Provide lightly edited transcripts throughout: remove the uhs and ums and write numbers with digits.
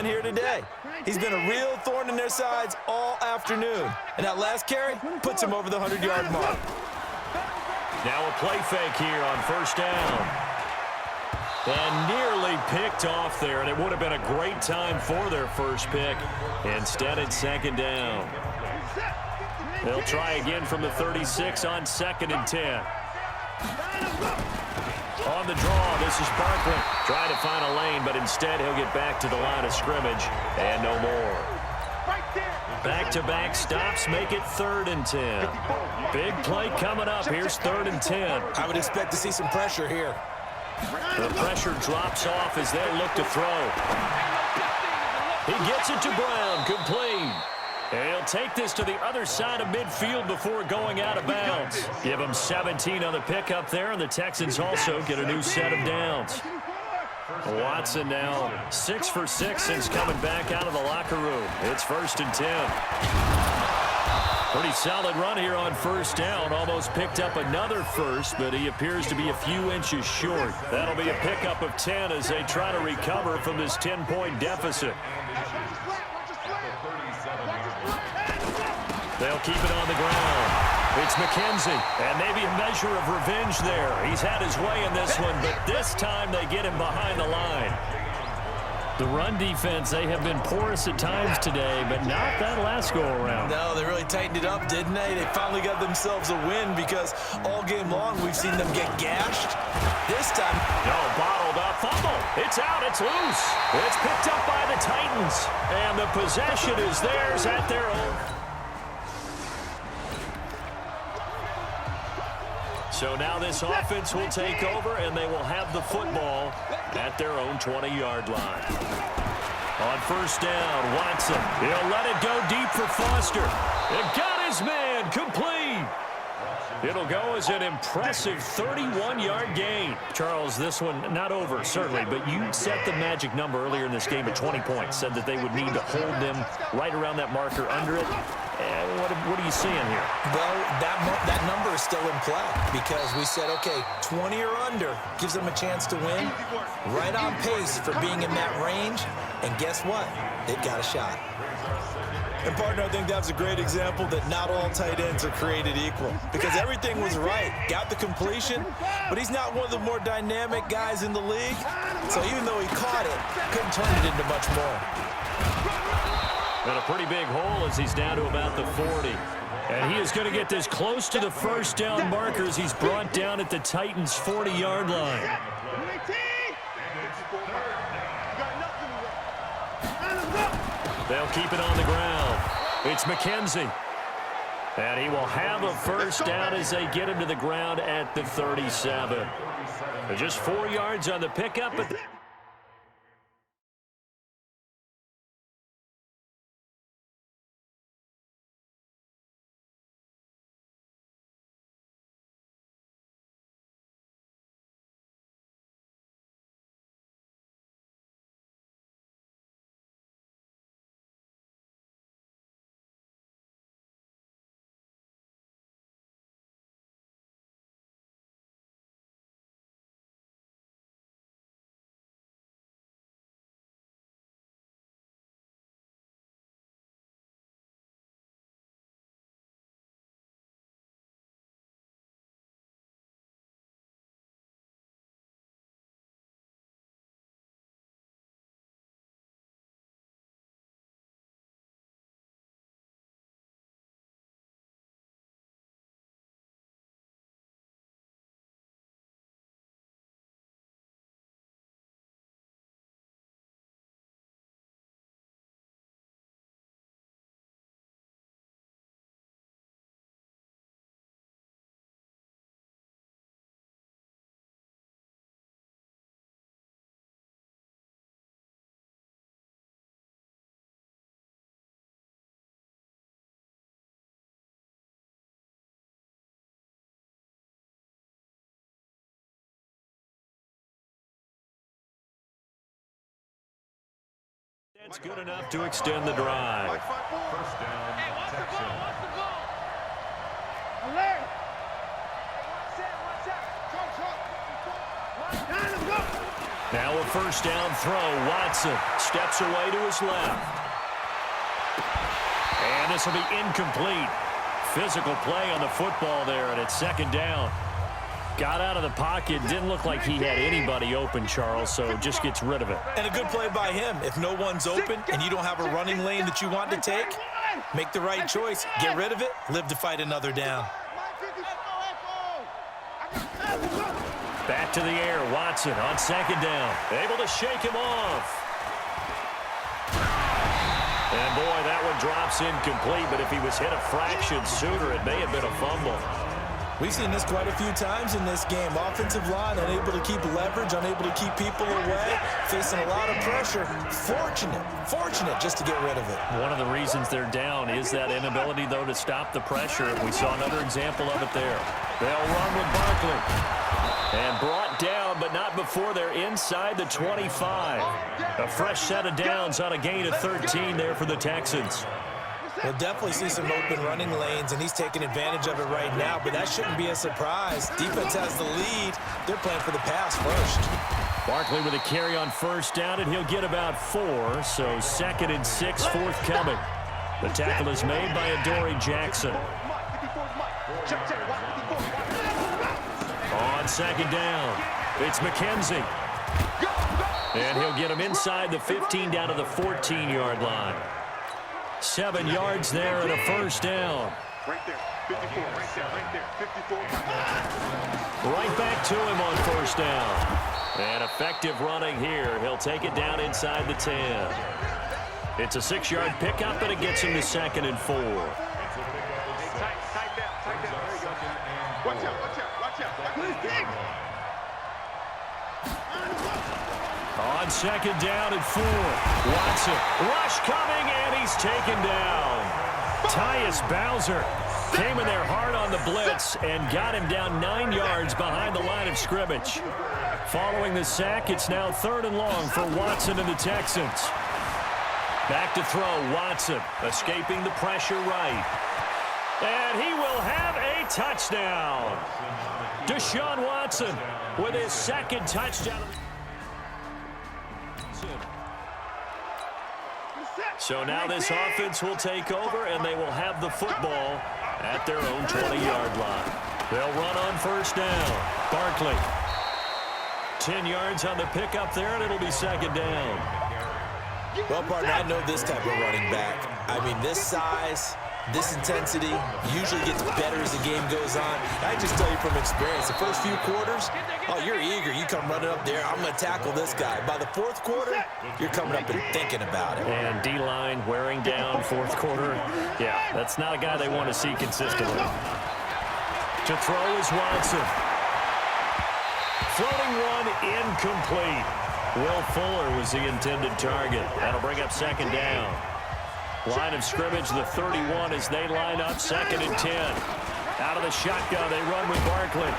again here today. He's been a real thorn in their sides all afternoon. And that last carry puts him over the 100-yard mark. Now a play fake here on first down. And nearly picked off there, and it would have been a great time for their first pick. Instead, it's second down. They'll try again from the 36 on 2nd and 10. On the draw, this is Barkley. Trying to find a lane, but instead he'll get back to the line of scrimmage, and no more. Back-to-back stops make it 3rd and 10. Big play coming up. Here's 3rd and 10. I would expect to see some pressure here. The pressure drops off as they look to throw. He gets it to Brown, complete. And he'll take this to the other side of midfield before going out of bounds. Give him 17 on the pickup there, and the Texans also get a new set of downs. Watson now 6 for 6 since coming back out of the locker room. It's 1st and 10. Pretty solid run here on first down. Almost picked up another first, but he appears to be a few inches short. That'll be a pickup of 10 as they try to recover from this 10-point deficit. They'll keep it on the ground. It's McKenzie, and maybe a measure of revenge there. He's had his way in this one, but this time they get him behind the line. The run defense, they have been porous at times today, but not that last go-around. No, they really tightened it up, didn't they? They finally got themselves a win because all game long we've seen them get gashed. This time, no, bottled up fumble. It's out, it's loose. It's picked up by the Titans, and the possession is theirs at their own. So now this offense will take over, and they will have the football at their own 20-yard line. On first down, Watson. He'll let it go deep for Foster. It got his man complete. It'll go as an impressive 31-yard gain. Charles, this one not over, certainly, but you set the magic number earlier in this game at 20 points, said that they would need to hold them right around that marker under it. What are you seeing here? Well, that number is still in play because we said, okay, 20 or under gives them a chance to win. Right on pace for being in that range. And guess what? They've got a shot. And, partner, I think that's a great example that not all tight ends are created equal because everything was right. Got the completion, but he's not one of the more dynamic guys in the league. So even though he caught it, couldn't turn it into much more. And a pretty big hole as he's down to about the 40. And he is going to get this close to the first down markers. He's brought down at the Titans' 40-yard line. They'll keep it on the ground. It's McKenzie. And he will have a first down as they get him to the ground at the 37. Just 4 yards on the pickup, but that's good enough to extend the drive. First down, Texans. Now Now a first down throw. Watson steps away to his left. And this will be incomplete. Physical play on the football there, and it's second down. Got out of the pocket. Didn't look like he had anybody open, Charles, so just gets rid of it. And a good play by him. If no one's open and you don't have a running lane that you want to take, make the right choice. Get rid of it. Live to fight another down. Back to the air. Watson on second down. Able to shake him off. And, boy, that one drops incomplete, but if he was hit a fraction sooner, it may have been a fumble. We've seen this quite a few times in this game. Offensive line unable to keep leverage, unable to keep people away, facing a lot of pressure. Fortunate just to get rid of it. One of the reasons they're down is that inability, though, to stop the pressure. We saw another example of it there. They'll run with Barkley. And brought down, but not before they're inside the 25. A fresh set of downs on a gain of 13 there for the Texans. We'll definitely see some open running lanes, and he's taking advantage of it right now, but that shouldn't be a surprise. Defense has the lead. They're playing for the pass first. Barkley with a carry on first down, and he'll get about 4, so second and 6 forthcoming. The tackle is made by Adoree Jackson. On second down, it's McKenzie. And he'll get him inside the 15 down to the 14-yard line. 7 yards there and a first down. Right there, 54, right there, 54. Right back to him on first down. And effective running here. He'll take it down inside the 10. It's a 6-yard pickup, and it gets him to second and 4. Tight down. There you go. Watch out. On second down and 4. Watson, rush coming, and he's taken down. Tyus Bowser came in there hard on the blitz and got him down 9 yards behind the line of scrimmage. Following the sack, it's now 3rd and long for Watson and the Texans. Back to throw, Watson escaping the pressure right. And he will have a touchdown. Deshaun Watson with his second touchdown. So now this offense will take over, and they will have the football at their own 20-yard line. They'll run on first down. Barkley. 10 yards on the pickup there, and it'll be second down. Well, partner, I know this type of running back. I mean, this size, this intensity usually gets better as the game goes on. I just tell you from experience, the first few quarters, oh, you're eager. You come running up there, I'm going to tackle this guy. By the 4th quarter, you're coming up and thinking about it. And D-line wearing down 4th quarter. Yeah, that's not a guy they want to see consistently. To throw is Watson. Floating one incomplete. Will Fuller was the intended target. That'll bring up second down. Line of scrimmage, the 31 as they line up, 2nd and 10. Out of the shotgun, they run with Barkley.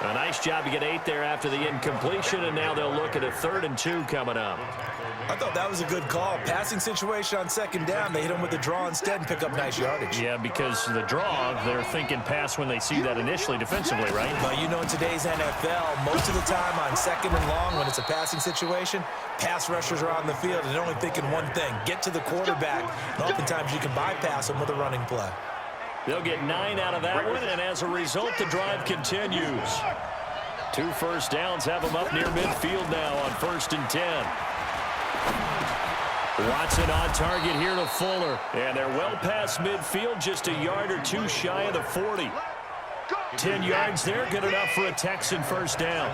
A nice job to get 8 there after the incompletion, and now they'll look at a 3rd and 2 coming up. I thought that was a good call. Passing situation on second down, they hit him with the draw instead and pick up nice yardage. Yeah, because the draw, they're thinking pass when they see that initially defensively, right? But you know, in today's NFL, most of the time on second and long, when it's a passing situation, pass rushers are on the field and they're only thinking one thing, get to the quarterback. And oftentimes you can bypass them with a running play. They'll get 9 out of that one, and as a result, the drive continues. 2 first downs have them up near midfield now on 1st and 10. Watson on target here to Fuller, and they're well past midfield, just a yard or 2 shy of the 40. 10 yards there, good enough for a Texan first down.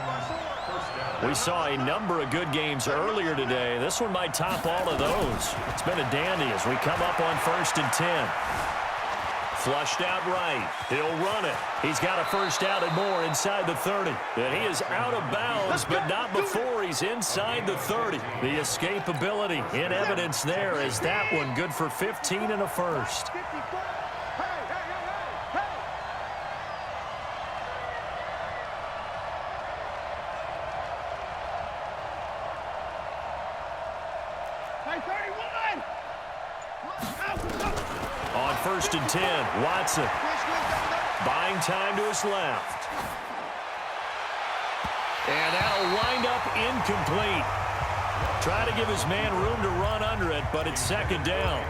We saw a number of good games earlier today. This one might top all of those. It's been a dandy as we come up on 1st and 10. Flushed out right. He'll run it. He's got a first down and more inside the 30. And he is out of bounds, but not before he's inside the 30. The escapability in evidence there is that one good for 15 and a first. On 1st and 10, Watson buying time to his left. And that'll wind up incomplete. Try to give his man room to run under it, but it's second down.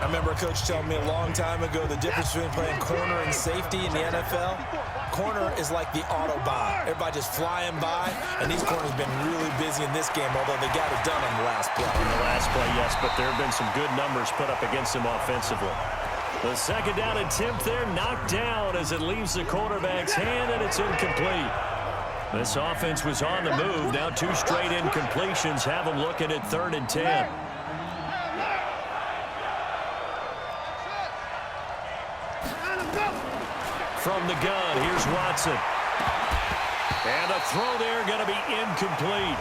I remember a coach telling me a long time ago the difference between playing corner and safety in the NFL. Corner is like the Autobahn. Everybody just flying by, and these corners have been really busy in this game, although they got it done on the last play. On the last play, yes, but there have been some good numbers put up against him offensively. The second down attempt there knocked down as it leaves the quarterback's hand, and it's incomplete. This offense was on the move. Now 2 straight incompletions have them looking at 3rd and 10. From the gun, here's Watson. And a throw there going to be incomplete.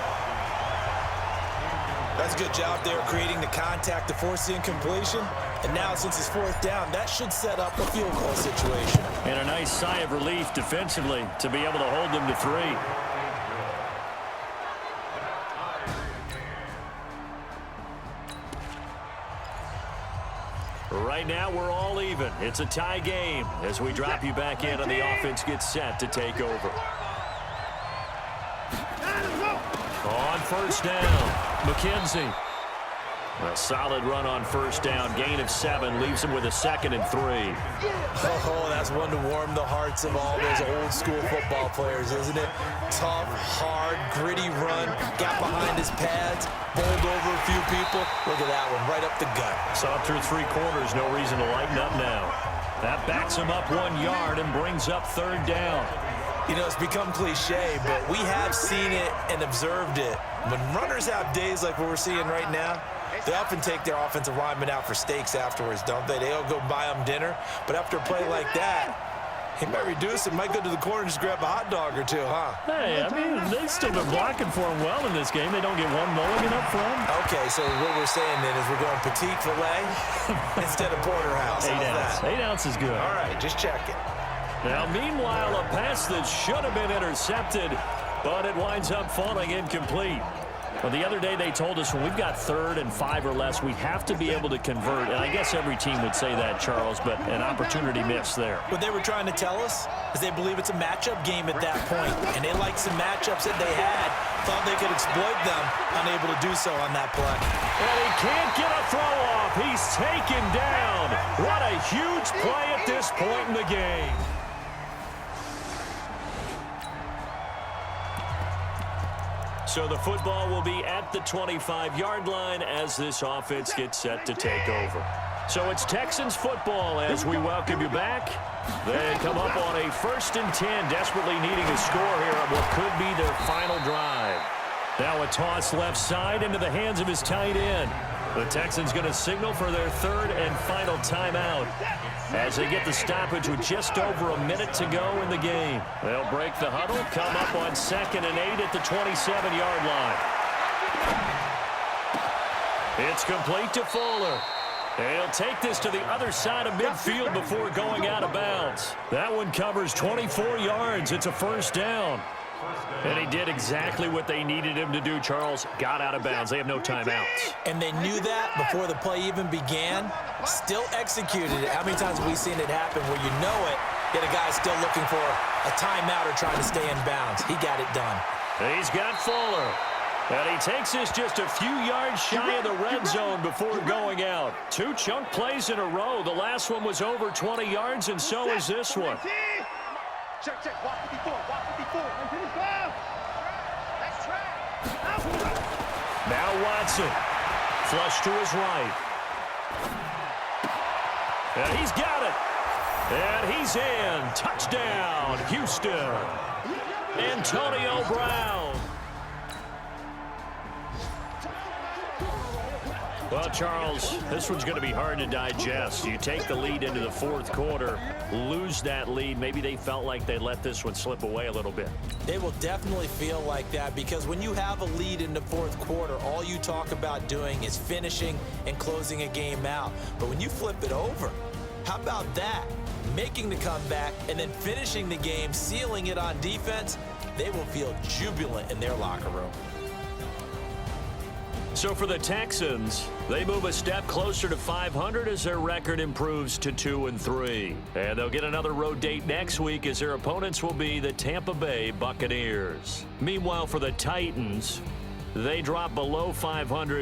That's a good job there creating the contact to force the incompletion. And now since it's 4th down, that should set up a field goal situation. And a nice sigh of relief defensively to be able to hold them to 3. Right now, we're all even. It's a tie game as we drop you back in and the offense gets set to take over. On 1st down, McKenzie. A solid run on 1st down. Gain of 7 leaves him with a 2nd and 3. Oh, that's one to warm the hearts of all those old school football players, isn't it? Tough, hard, gritty run. Got behind his pads, bowled over a few people. Look at that one, right up the gut. Saw it through 3 quarters. No reason to lighten up now. That backs him up 1 yard and brings up 3rd down. You know, it's become cliche, but we have seen it and observed it. When runners have days like what we're seeing right now, they often take their offensive linemen out for steaks afterwards, don't they? They'll go buy them dinner. But after a play like that, he might reduce it, might go to the corner and just grab a hot dog or 2, huh? Hey, I mean, they've still been blocking for him well in this game. They don't get one mulligan up front. Okay, so what we're saying then is we're going petite filet instead of porterhouse. 8 How's ounce. that? 8 ounce is good. All right, just check it. Now, meanwhile, a pass that should have been intercepted, but it winds up falling incomplete. Well, the other day they told us when we've got 3rd and 5 or less, we have to be able to convert. And I guess every team would say that, Charles, but an opportunity missed there. What they were trying to tell us is they believe it's a matchup game at that point, and they liked some matchups that they had, thought they could exploit them, unable to do so on that play. And he can't get a throw off. He's taken down. What a huge play at this point in the game. So the football will be at the 25-yard line as this offense gets set to take over. So it's Texans football as we welcome you back. They come up on a 1st and 10, desperately needing a score here on what could be their final drive. Now a toss left side into the hands of his tight end. The Texans going to signal for their 3rd and final timeout as they get the stoppage with just over a minute to go in the game. They'll break the huddle, come up on 2nd and 8 at the 27-yard line. It's complete to Fuller. He'll take this to the other side of midfield before going out of bounds. That one covers 24 yards. It's a 1st down. And he did exactly what they needed him to do, Charles. Got out of bounds. They have no timeouts. And they knew that before the play even began, still executed it. How many times have we seen it happen where you know it, yet a guy's still looking for a timeout or trying to stay in bounds? He got it done. He's got Fuller. And he takes this just a few yards shy of the red zone before going out. 2 chunk plays in a row. The last one was over 20 yards, and so is this one. Check, walk 54, walk 54. Now Watson. Flush to his right. And he's got it. And he's in. Touchdown, Houston. Antonio Brown. Well, Charles, this one's going to be hard to digest. You take the lead into the 4th quarter, lose that lead. Maybe they felt like they let this one slip away a little bit. They will definitely feel like that because when you have a lead in the 4th quarter, all you talk about doing is finishing and closing a game out. But when you flip it over, how about that? Making the comeback and then finishing the game, sealing it on defense, they will feel jubilant in their locker room. So for the Texans, they move a step closer to 500 as their record improves to 2-3. And they'll get another road date next week as their opponents will be the Tampa Bay Buccaneers. Meanwhile, for the Titans, they drop below 500.